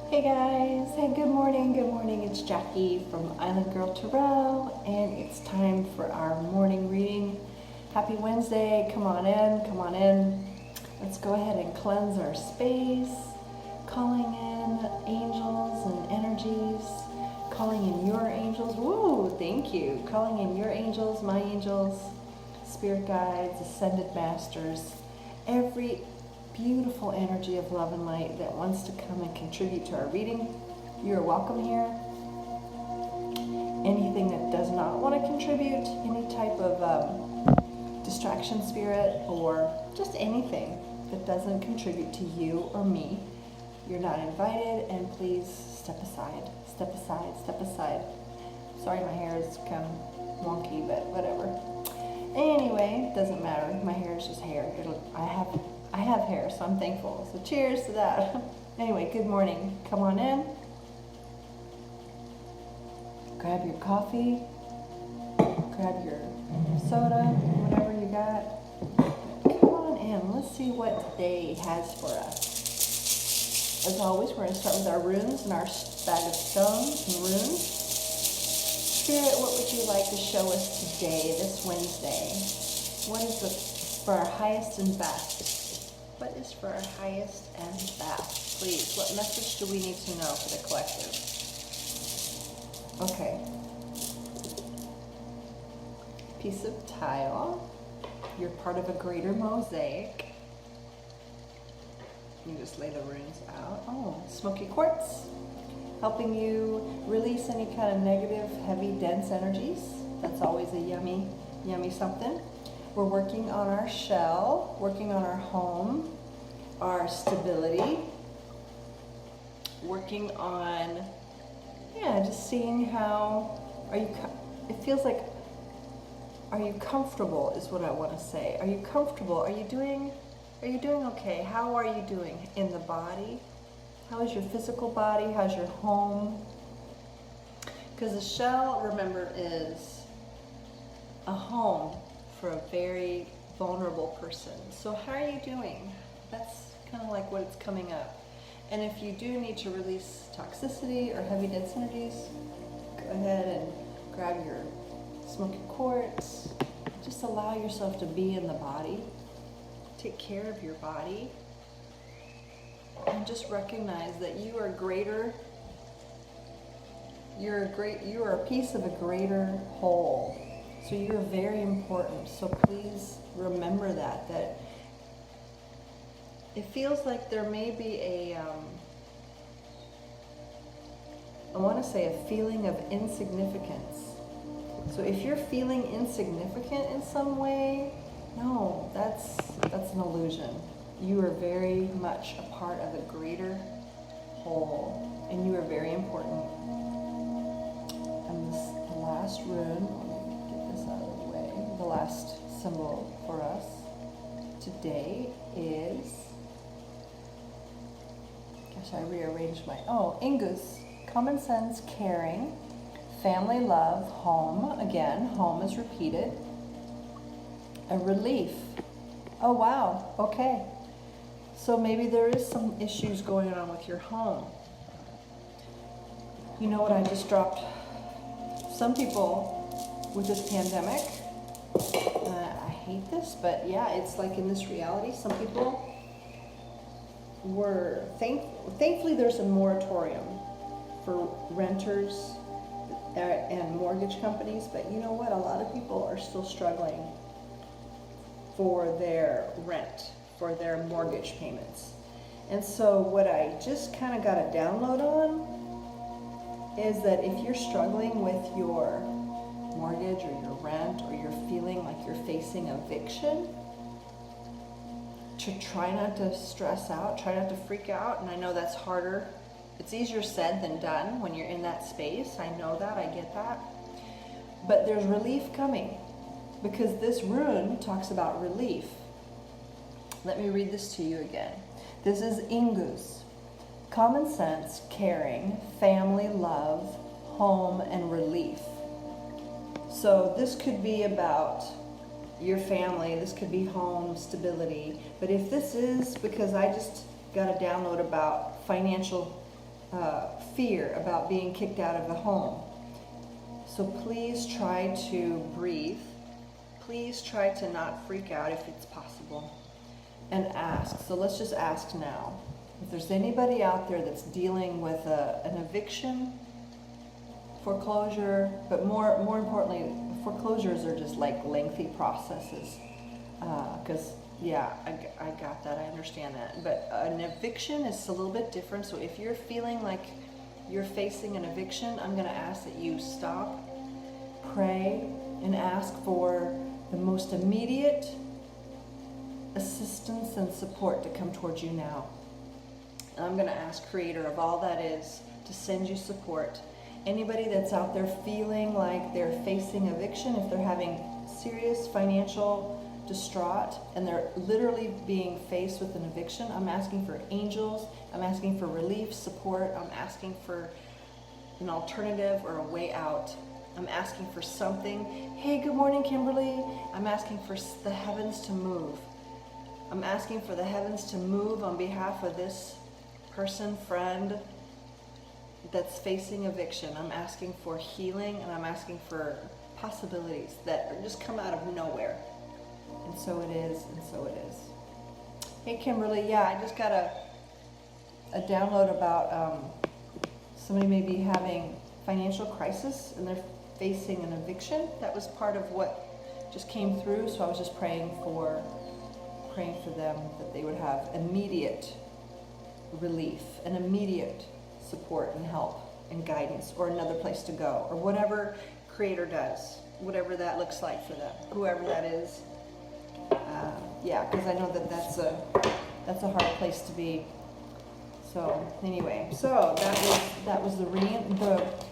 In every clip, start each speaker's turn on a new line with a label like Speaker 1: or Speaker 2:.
Speaker 1: Hey guys, hey, good morning, it's Jackie from IslandGirlTarot, and it's time for our morning reading. Happy Wednesday, come on in. Let's go ahead and cleanse our space, calling in angels and energies, calling in your angels, woo, thank you, calling in your angels, my angels, spirit guides, ascended masters, every beautiful energy of love and light that wants to come and contribute to our reading. You're welcome here. Anything that does not want to contribute, any type of distraction spirit or just anything that doesn't contribute to you or me, you're not invited, and please step aside. Sorry, my hair is kind of wonky, but whatever. Anyway, doesn't matter. My hair is just hair. I have hair, so I'm thankful. So cheers to that. Anyway, good morning. Come on in. Grab your coffee. Grab your soda, whatever you got. Come on in. Let's see what today has for us. As always, we're going to start with our runes and our bag of stones and runes. Spirit, what would you like to show us today, this Wednesday? What is for our highest and best? What is for our highest and best? Please, what message do we need to know for the collective? Okay. Piece of tile. You're part of a greater mosaic. You just lay the runes out. Oh, smoky quartz. Helping you release any kind of negative, heavy, dense energies. That's always a yummy something. We're working on our shell, working on our home, our stability, working on, just seeing how, it feels like, are you comfortable is what I want to say. Are you comfortable? Are you doing okay? How are you doing in the body? How is your physical body? How's your home? Because the shell, remember, is a home for a very vulnerable person. So how are you doing? That's kind of like what it's coming up. And if you do need to release toxicity or heavy dense energies, go ahead and grab your smoky quartz. Just allow yourself to be in the body. Take care of your body. And just recognize that you are greater. You are a piece of a greater whole. So you're very important. So please remember that it feels like there may be I want to say a feeling of insignificance. So if you're feeling insignificant in some way, no, that's an illusion. You are very much a part of a greater whole, and you are very important. And the last rune, out of the way. The last symbol for us today is, I rearranged my, Ingus, common sense, caring, family love, home, again, home is repeated, a relief. Oh wow, okay. So maybe there is some issues going on with your home. You know what I just dropped? Some people with this pandemic, I hate this, but it's like in this reality, some people were, thankfully there's a moratorium for renters and mortgage companies, but you know what, a lot of people are still struggling for their rent, for their mortgage payments. And so what I just kind of got a download on is that if you're struggling with your mortgage or your rent, or you're feeling like you're facing eviction, to try not to stress out, try not to freak out. And I know that's harder. It's easier said than done when you're in that space. I know that, I get that. But there's relief coming, because this rune talks about relief. Let me read this to you again. This is Ingus. Common sense, caring, family love, home, and relief. So this could be about your family, this could be home, stability. But if this is, because I just got a download about financial fear about being kicked out of the home. So please try to breathe. Please try to not freak out if it's possible. And ask. So let's just ask now. If there's anybody out there that's dealing with an eviction, foreclosure, but more importantly, foreclosures are just like lengthy processes. Because, yeah, I got that. I understand that. But an eviction is a little bit different. So if you're feeling like you're facing an eviction, I'm going to ask that you stop, pray, and ask for the most immediate assistance and support to come towards you now. And I'm going to ask Creator of all that is to send you support. Anybody that's out there feeling like they're facing eviction, if they're having serious financial distraught and they're literally being faced with an eviction, I'm asking for angels, I'm asking for relief, support, I'm asking for an alternative or a way out. I'm asking for something. Hey, good morning, Kimberly. I'm asking for the heavens to move. I'm asking for the heavens to move on behalf of this person, friend that's facing eviction. I'm asking for healing, and I'm asking for possibilities that just come out of nowhere. And so it is, and so it is. Hey, Kimberly, yeah, I just got a download about somebody may be having financial crisis and they're facing an eviction. That was part of what just came through, so I was just praying for them that they would have immediate relief and immediate support and help and guidance, or another place to go, or whatever Creator does, whatever that looks like for them, whoever that is. Yeah, because I know that's a hard place to be. So anyway, so that was the reading.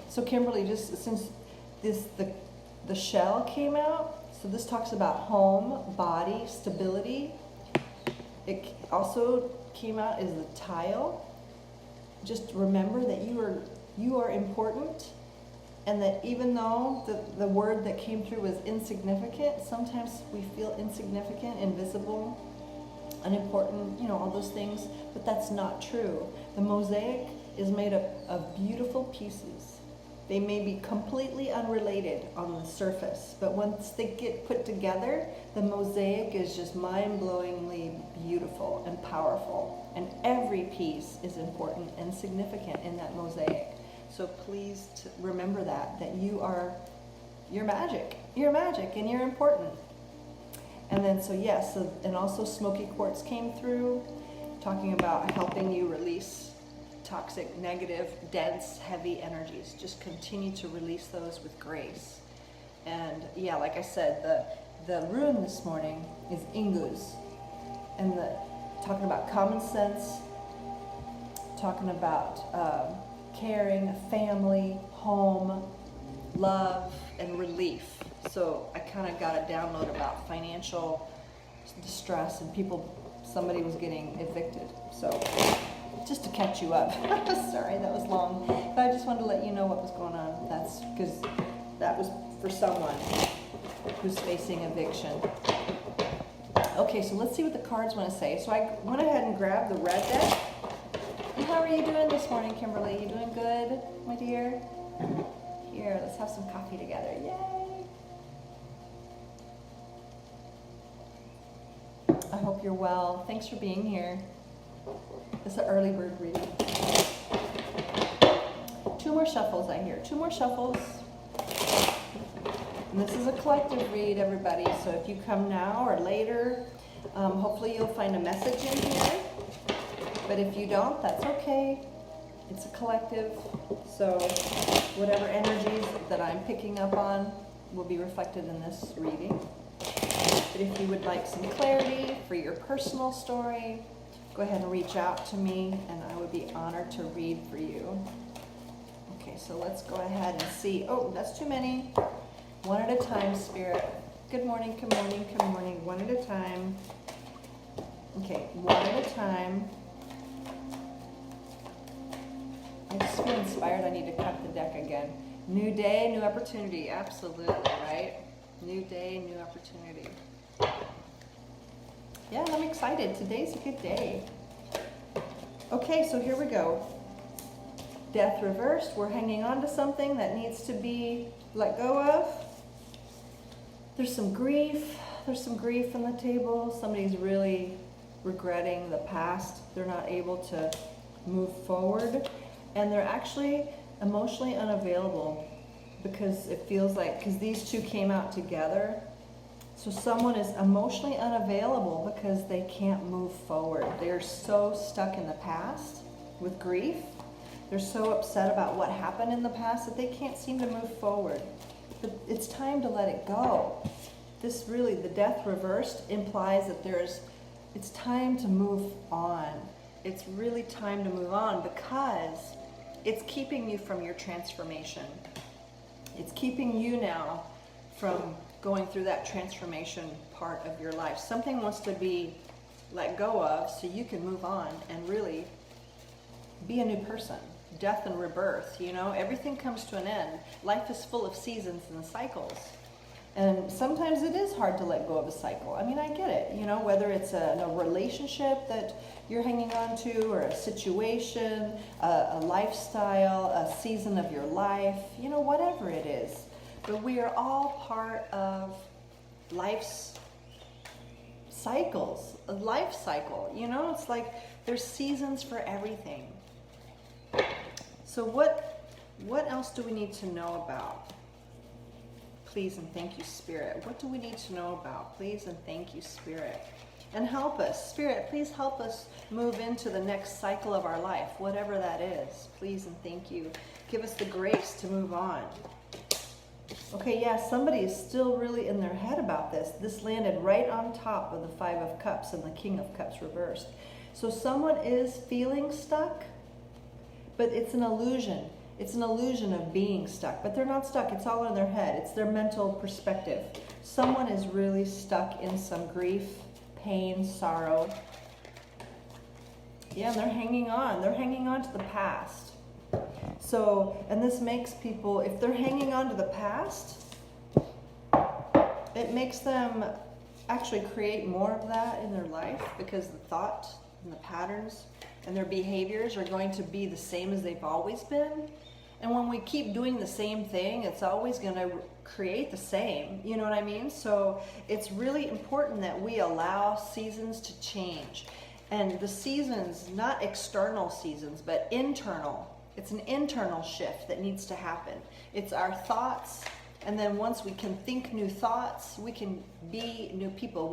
Speaker 1: So Kimberly, just since the shell came out, so this talks about home, body, stability. It also came out as the tile. Just remember that you are important, and that even though the word that came through was insignificant, sometimes we feel insignificant, invisible, unimportant, all those things, but that's not true. The mosaic is made up of beautiful pieces. They may be completely unrelated on the surface, but once they get put together, the mosaic is just mind-blowingly beautiful and powerful. And every piece is important and significant in that mosaic. So please remember that you're magic. You're magic and you're important. And then, and also smoky quartz came through, talking about helping you release toxic, negative, dense, heavy energies. Just continue to release those with grace. And yeah, like I said, the rune this morning is Inguz. And talking about common sense, talking about caring, family, home, love, and relief. So I kind of got a download about financial distress and somebody was getting evicted. So just to catch you up. Sorry, that was long. But I just wanted to let you know what was going on. That's because that was for someone who's facing eviction. Okay, so let's see what the cards want to say. So I went ahead and grabbed the red deck. And how are you doing this morning, Kimberly? You doing good, my dear? Here, let's have some coffee together. Yay! I hope you're well. Thanks for being here. It's an early bird reading. 2 more shuffles, I hear. 2 more shuffles. And this is a collective read, everybody. So if you come now or later, hopefully you'll find a message in here. But if you don't, that's okay. It's a collective. So whatever energies that I'm picking up on will be reflected in this reading. But if you would like some clarity for your personal story, go ahead and reach out to me, and I would be honored to read for you. Okay, so let's go ahead and see. Oh, that's too many. One at a time, Spirit. Good morning, good morning, good morning. One at a time. Okay, one at a time. I just feel inspired. I need to cut the deck again. New day, new opportunity. Absolutely, right? New day, new opportunity. Yeah, I'm excited. Today's a good day. Okay, so here we go. Death reversed. We're hanging on to something that needs to be let go of. There's some grief. There's some grief on the table. Somebody's really regretting the past. They're not able to move forward. And they're actually emotionally unavailable because it feels like, because these two came out together. So someone is emotionally unavailable because they can't move forward. They're so stuck in the past with grief. They're so upset about what happened in the past that they can't seem to move forward. But it's time to let it go. This really, the death reversed implies that it's time to move on. It's really time to move on because it's keeping you from your transformation. It's keeping you now from going through that transformation part of your life. Something wants to be let go of so you can move on and really be a new person. Death and rebirth, everything comes to an end. Life is full of seasons and cycles. And sometimes it is hard to let go of a cycle. I mean, I get it, whether it's a relationship that you're hanging on to, or a situation, a lifestyle, a season of your life, whatever it is. But we are all part of life's cycles, a life cycle. It's like there's seasons for everything. So what else do we need to know about? Please and thank you, Spirit. What do we need to know about? Please and thank you, Spirit. And help us. Spirit, please help us move into the next cycle of our life, whatever that is. Please and thank you. Give us the grace to move on. Okay, yeah, somebody is still really in their head about this. This landed right on top of the Five of Cups and the King of Cups reversed. So someone is feeling stuck, but it's an illusion. It's an illusion of being stuck, but they're not stuck. It's all in their head. It's their mental perspective. Someone is really stuck in some grief, pain, sorrow. Yeah, and they're hanging on. They're hanging on to the past. So, and this makes people, if they're hanging on to the past, it makes them actually create more of that in their life because the thought and the patterns and their behaviors are going to be the same as they've always been. And when we keep doing the same thing, it's always going to create the same. You know what I mean? So it's really important that we allow seasons to change. And the seasons, not external seasons, but internal. It's an internal shift that needs to happen. It's our thoughts. And then once we can think new thoughts, we can be new people.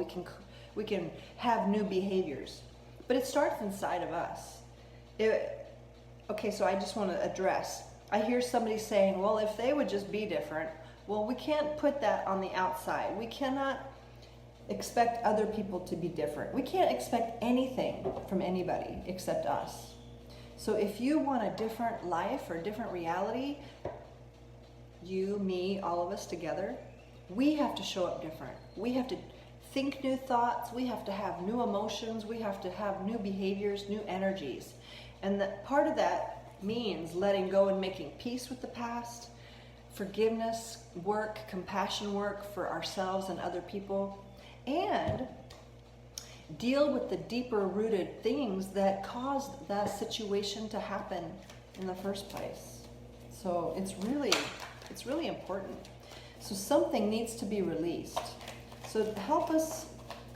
Speaker 1: We can have new behaviors. But it starts inside of us. Okay, so I just want to address. I hear somebody saying, well, if they would just be different. Well, we can't put that on the outside. We cannot expect other people to be different. We can't expect anything from anybody except us. So if you want a different life or a different reality, you, me, all of us together, we have to show up different. We have to think new thoughts. We have to have new emotions. We have to have new behaviors, new energies. And that part of that means letting go and making peace with the past, forgiveness work, compassion work for ourselves and other people, and deal with the deeper rooted things that caused that situation to happen in the first place. So it's really important. So something needs to be released. So help us,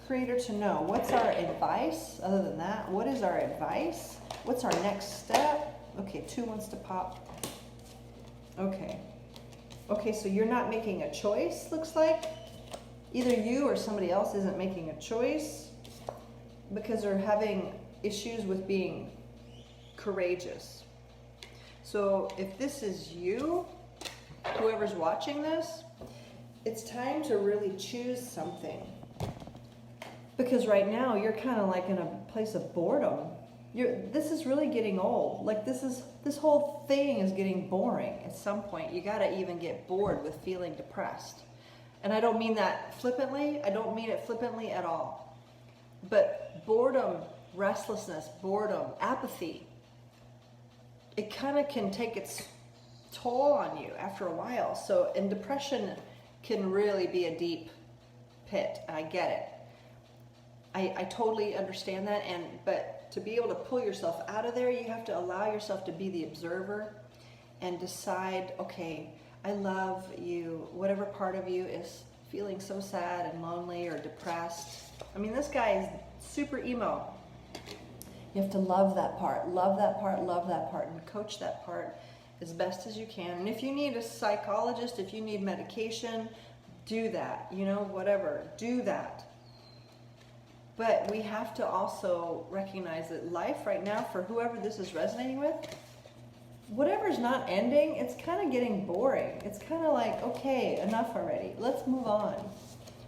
Speaker 1: Creator, to know what's our advice. Other than that, what is our advice? What's our next step? Okay, 2 wants to pop. Okay, so you're not making a choice, looks like. Either you or somebody else isn't making a choice because they're having issues with being courageous. So if this is you, whoever's watching this, it's time to really choose something. Because right now you're kind of like in a place of boredom. This is really getting old. Like this whole thing is getting boring. At some point, you got to even get bored with feeling depressed. And I don't mean that flippantly. I don't mean it flippantly at all. But boredom, restlessness, boredom, apathy, it kind of can take its toll on you after a while. So, and depression can really be a deep pit. And I get it. I totally understand that. But to be able to pull yourself out of there, you have to allow yourself to be the observer and decide, okay, I love you. Whatever part of you is feeling so sad and lonely or depressed. I mean, this guy is super emo. You have to love that part, love that part, love that part, and coach that part as best as you can. And if you need a psychologist, if you need medication, do that, you know, whatever, do that. But we have to also recognize that life right now, for whoever this is resonating with, whatever's not ending, it's kind of getting boring. It's kind of like, okay, enough already. Let's move on.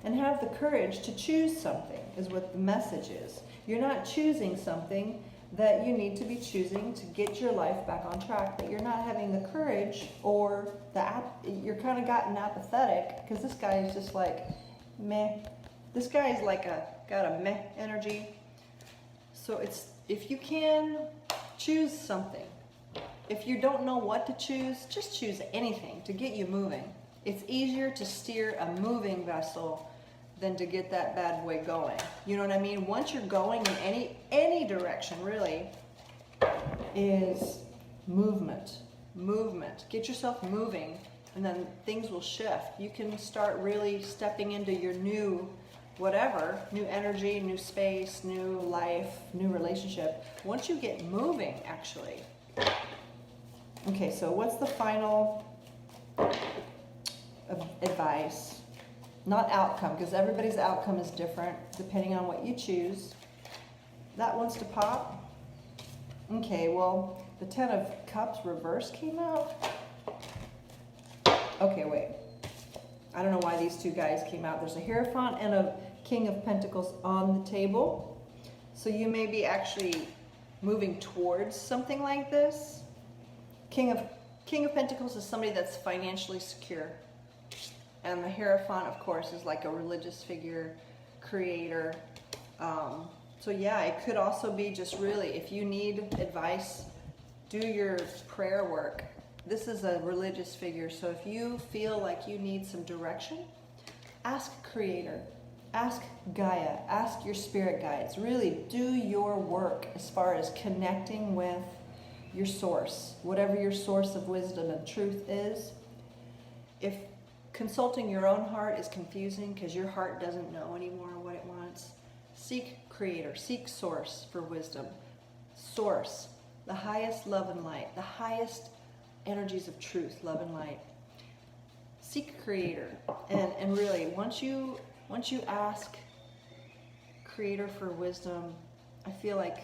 Speaker 1: And have the courage to choose something is what the message is. You're not choosing something that you need to be choosing to get your life back on track, but you're not having the courage, or you're kind of gotten apathetic, because this guy is just like, meh. This guy is like got a meh energy. So it's, if you can, choose something. If you don't know what to choose, just choose anything to get you moving. It's easier to steer a moving vessel than to get that bad boy going. You know what I mean? Once you're going in any direction, really, is movement. Movement. Get yourself moving, and then things will shift. You can start really stepping into your new whatever, new energy, new space, new life, new relationship. Once you get moving, actually. Okay, so what's the final advice? Not outcome, because everybody's outcome is different depending on what you choose. That wants to pop. Okay, well, the Ten of Cups reverse came out. Okay, wait. I don't know why these two guys came out. There's a Hierophant and a King of Pentacles on the table. So you may be actually moving towards something like this. King of Pentacles is somebody that's financially secure. And the Hierophant, of course, is like a religious figure, creator. So yeah, it could also be just really, if you need advice, do your prayer work. This is a religious figure, so if you feel like you need some direction, ask Creator, ask Gaia, ask your spirit guides. Really do your work as far as connecting with your source, whatever your source of wisdom and truth is. If consulting your own heart is confusing because your heart doesn't know anymore what it wants, seek Creator, seek Source for wisdom. Source, the highest love and light, the highest energies of truth, love and light. Seek Creator, and really, once you ask Creator for wisdom, I feel like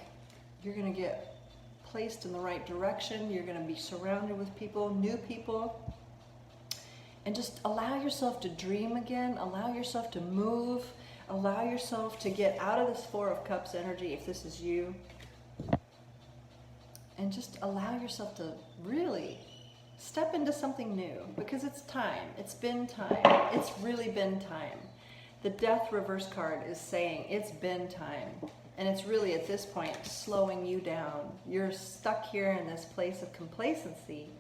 Speaker 1: you're going to get placed in the right direction. You're going to be surrounded with people, new people. And just allow yourself to dream again. Allow yourself to move. Allow yourself to get out of this Four of Cups energy, if this is you. And just allow yourself to really step into something new, because it's time. It's been time. It's really been time. The Death reverse card is saying it's been time. And it's really, at this point, slowing you down. You're stuck here in this place of complacency.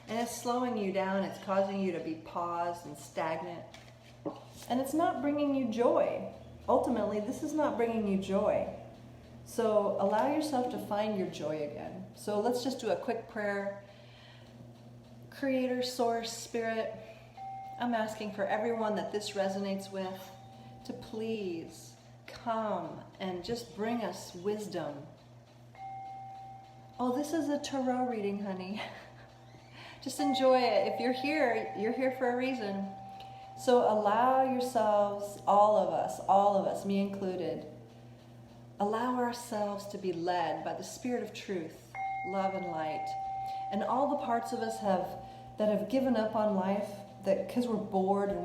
Speaker 1: And it's slowing you down. It's causing you to be paused and stagnant. And it's not bringing you joy. Ultimately, this is not bringing you joy. So allow yourself to find your joy again. So let's just do a quick prayer. Creator, Source, Spirit, I'm asking for everyone that this resonates with to please come and just bring us wisdom. Oh, this is a tarot reading, honey. Just enjoy it. If you're here for a reason. So allow yourselves, all of us, me included, allow ourselves to be led by the Spirit of truth, love and light. And all the parts of us that have given up on life, that because we're bored and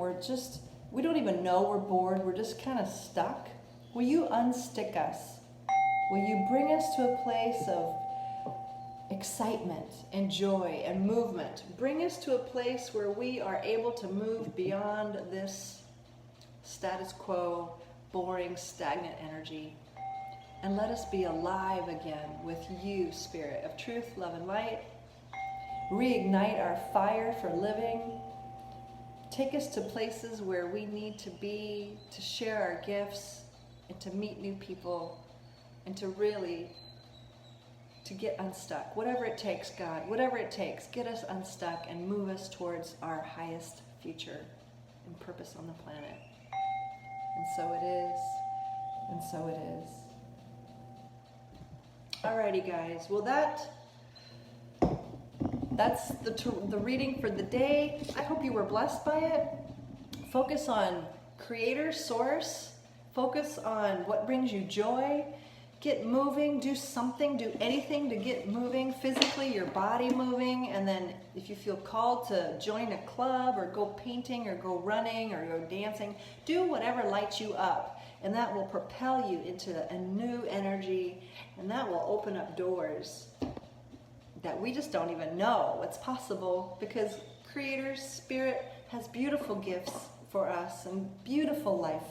Speaker 1: we don't even know we're bored, we're just kind of stuck. Will you unstick us? Will you bring us to a place of excitement and joy and movement? Bring us to a place where we are able to move beyond this status quo, boring, stagnant energy. And let us be alive again with you, Spirit of truth, love, and light. Reignite our fire for living. Take us to places where we need to be, to share our gifts, and to meet new people, and to really to get unstuck. Whatever it takes, God, whatever it takes, get us unstuck and move us towards our highest future and purpose on the planet. And so it is, and so it is. Alrighty, guys. Well, that's the reading for the day. I hope you were blessed by it. Focus on Creator, Source. Focus on what brings you joy. Get moving, do something, do anything to get moving physically, your body moving, and then if you feel called to join a club or go painting or go running or go dancing, do whatever lights you up, and that will propel you into a new energy, and that will open up doors that we just don't even know what's possible, because Creator Spirit has beautiful gifts for us and beautiful life.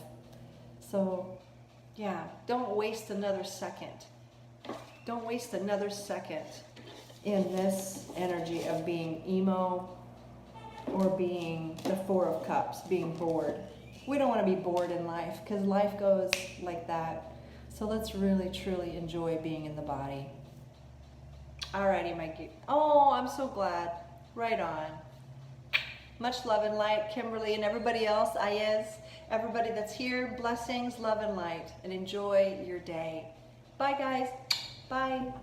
Speaker 1: So yeah, don't waste another second. Don't waste another second in this energy of being emo or being the Four of Cups, being bored. We don't want to be bored in life because life goes like that. So let's really, truly enjoy being in the body. Alrighty, Mikey. Oh, I'm so glad. Right on. Much love and light, Kimberly, and everybody else, Ayez. Everybody that's here, blessings, love, and light, and enjoy your day. Bye, guys. Bye.